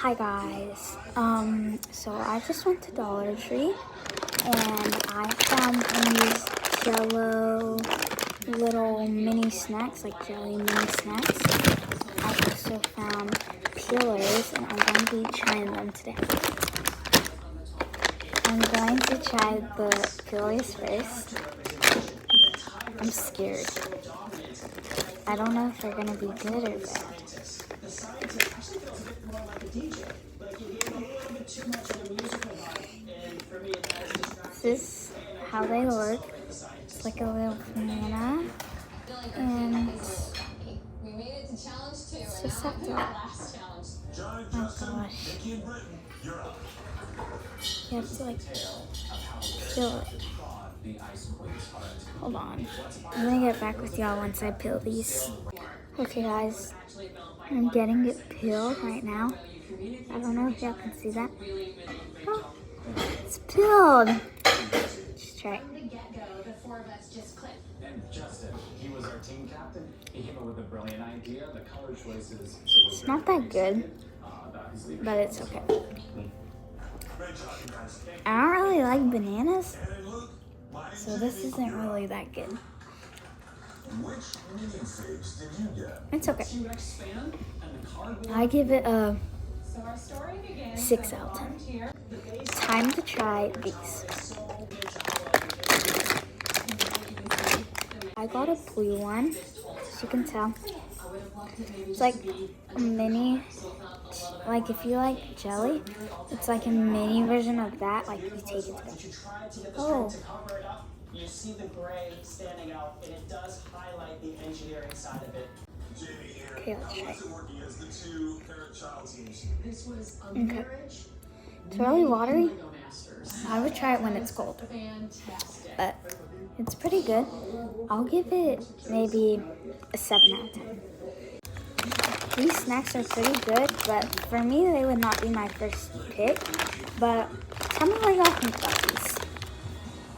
Hi guys, so I just went to Dollar Tree and I found these Jello little mini snacks, like jelly mini snacks. I also found peelers and I'm going to be trying them today. I'm going to try the peelers first. I'm scared. I don't know if they're going to be good or bad. This is how they look. It's like a little banana, and it's just like that. Oh my gosh. You have to like peel it. Hold on. I'm gonna get back with y'all once I peel these. Okay guys, I'm getting it peeled right now. I don't know if y'all can see that. Oh, it's peeled. Just try it. Justin, he was our team captain. He came up with a brilliant idea. The color choices. It's not that good, but it's okay. I don't really like bananas, so this isn't really that good. It's okay. I give it a 6 out of 10. Time to try these. I got a blue one, as you can tell. It's like a mini, like if you like jelly, it's like a mini version of that, like you take it to go. Oh. You see the gray standing out, and it does highlight the engineering side of it. Okay, let's try it. Okay. It's really watery. I would try it when it's cold, but it's pretty good. I'll give it maybe a 7 out of 10. These snacks are pretty good, but for me, they would not be my first pick. But tell me what y'all think about these.